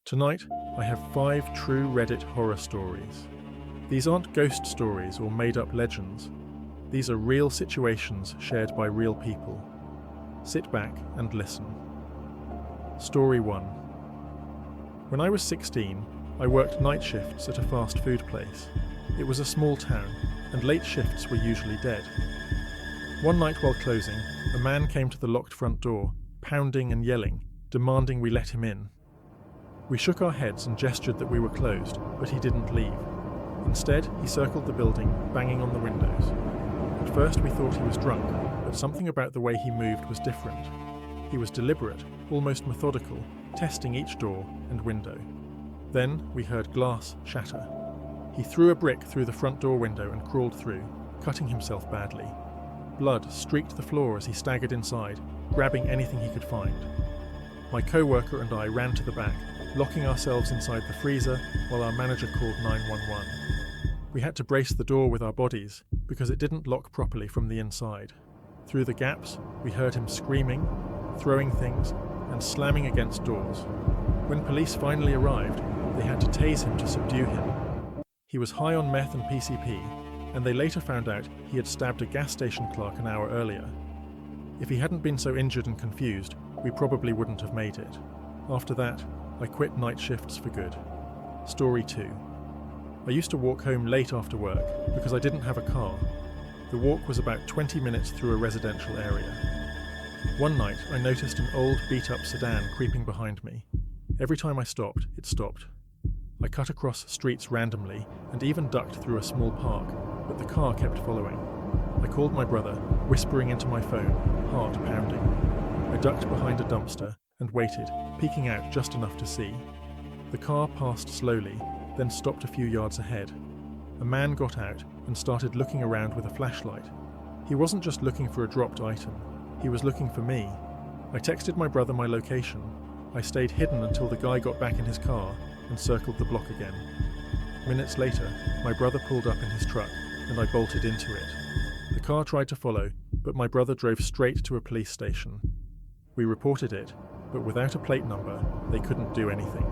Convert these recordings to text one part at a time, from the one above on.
Tonight, I have 5 true Reddit horror stories. These aren't ghost stories or made-up legends. These are real situations shared by real people. Sit back and listen. Story 1. When I was 16, I worked night shifts at a fast food place. It was a small town, and late shifts were usually dead. One night while closing, a man came to the locked front door, pounding and yelling, demanding we let him in. We shook our heads and gestured that we were closed, but he didn't leave. Instead, he circled the building, banging on the windows. At first we thought he was drunk, but something about the way he moved was different. He was deliberate, almost methodical, testing each door and window. Then we heard glass shatter. He threw a brick through the front door window and crawled through, cutting himself badly. Blood streaked the floor as he staggered inside, grabbing anything he could find. My co-worker and I ran to the back, locking ourselves inside the freezer while our manager called 911. We had to brace the door with our bodies because it didn't lock properly from the inside. Through the gaps, we heard him screaming, throwing things, and slamming against doors. When police finally arrived, they had to tase him to subdue him. He was high on meth and PCP, and they later found out he had stabbed a gas station clerk an hour earlier. If he hadn't been so injured and confused, we probably wouldn't have made it. After that, I quit night shifts for good. Story 2. I used to walk home late after work because I didn't have a car. The walk was about 20 minutes through a residential area. One night, I noticed an old beat-up sedan creeping behind me. Every time I stopped, it stopped. I cut across streets randomly and even ducked through a small park, but the car kept following. I called my brother, whispering into my phone, heart pounding. I ducked behind a dumpster and waited, peeking out just enough to see. The car passed slowly, then stopped a few yards ahead. A man got out and started looking around with a flashlight. He wasn't just looking for a dropped item, he was looking for me. I texted my brother my location. I stayed hidden until the guy got back in his car and circled the block again. Minutes later, my brother pulled up in his truck and I bolted into it. The car tried to follow, but my brother drove straight to a police station. We reported it, but without a plate number, they couldn't do anything.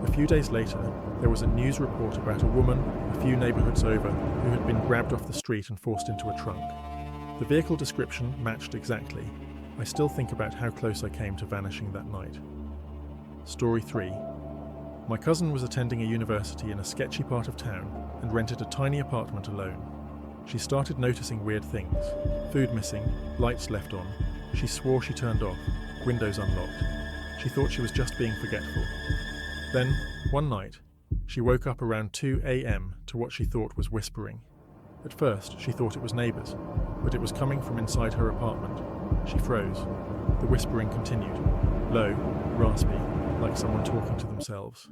A few days later, there was a news report about a woman a few neighborhoods over who had been grabbed off the street and forced into a trunk. The vehicle description matched exactly. I still think about how close I came to vanishing that night. Story 3. My cousin was attending a university in a sketchy part of town and rented a tiny apartment alone. She started noticing weird things. Food missing, lights left on. She swore she turned off, windows unlocked. She thought she was just being forgetful. Then, one night, she woke up around 2 a.m. to what she thought was whispering. At first, she thought it was neighbours, but it was coming from inside her apartment. She froze. The whispering continued, low, raspy, like someone talking to themselves.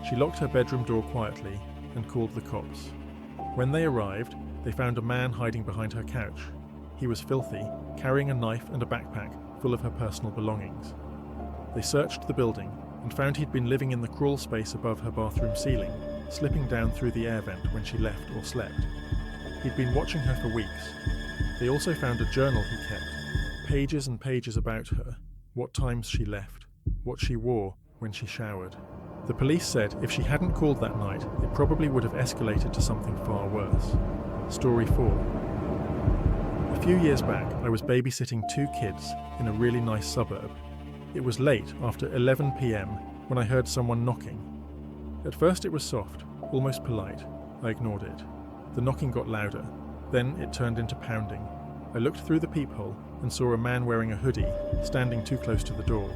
She locked her bedroom door quietly and called the cops. When they arrived, they found a man hiding behind her couch. He was filthy, carrying a knife and a backpack full of her personal belongings. They searched the building and found he'd been living in the crawl space above her bathroom ceiling, slipping down through the air vent when she left or slept. He'd been watching her for weeks. They also found a journal he kept, pages and pages about her, what times she left, what she wore when she showered. The police said if she hadn't called that night, it probably would have escalated to something far worse. Story 4. A few years back, I was babysitting 2 kids in a really nice suburb. It was late, after 11 p.m, when I heard someone knocking. At first it was soft, almost polite. I ignored it. The knocking got louder. Then it turned into pounding. I looked through the peephole and saw a man wearing a hoodie, standing too close to the door.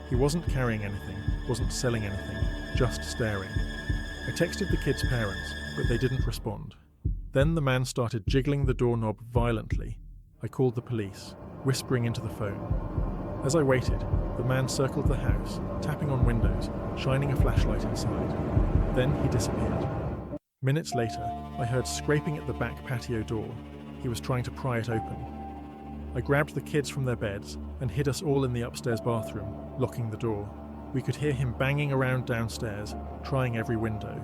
He wasn't carrying anything, wasn't selling anything, just staring. I texted the kids' parents, but they didn't respond. Then the man started jiggling the doorknob violently. I called the police, whispering into the phone. As I waited, the man circled the house, tapping on windows, shining a flashlight inside. Then he disappeared. Minutes later, I heard scraping at the back patio door. He was trying to pry it open. I grabbed the kids from their beds and hid us all in the upstairs bathroom, locking the door. We could hear him banging around downstairs, trying every window.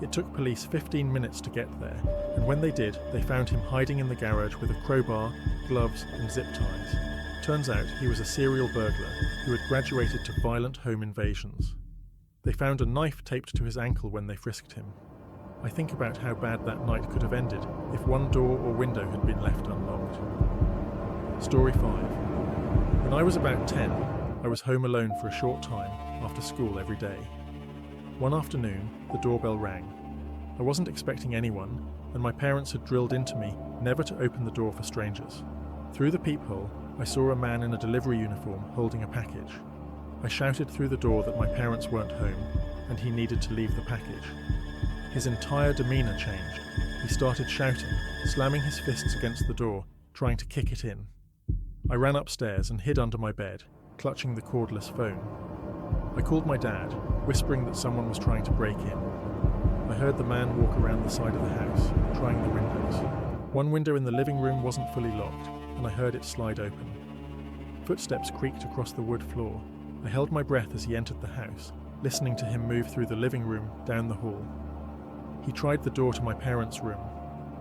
It took police 15 minutes to get there, and when they did, they found him hiding in the garage with a crowbar, gloves, and zip ties. Turns out he was a serial burglar who had graduated to violent home invasions. They found a knife taped to his ankle when they frisked him. I think about how bad that night could have ended if one door or window had been left unlocked. Story 5. When I was about 10, I was home alone for a short time after school every day. One afternoon, the doorbell rang. I wasn't expecting anyone, and my parents had drilled into me never to open the door for strangers. Through the peephole, I saw a man in a delivery uniform holding a package. I shouted through the door that my parents weren't home, and he needed to leave the package. His entire demeanour changed. He started shouting, slamming his fists against the door, trying to kick it in. I ran upstairs and hid under my bed, clutching the cordless phone. I called my dad, whispering that someone was trying to break in. I heard the man walk around the side of the house, trying the windows. One window in the living room wasn't fully locked, and I heard it slide open. Footsteps creaked across the wood floor. I held my breath as he entered the house, listening to him move through the living room, down the hall. He tried the door to my parents' room.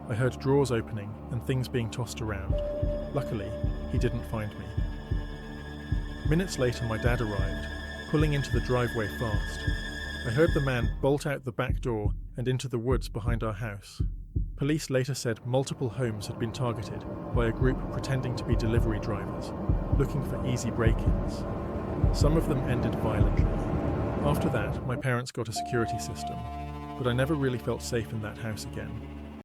I heard drawers opening and things being tossed around. Luckily, he didn't find me. Minutes later, my dad arrived, pulling into the driveway fast. I heard the man bolt out the back door and into the woods behind our house. Police later said multiple homes had been targeted by a group pretending to be delivery drivers, looking for easy break-ins. Some of them ended violently. After that, my parents got a security system, but I never really felt safe in that house again.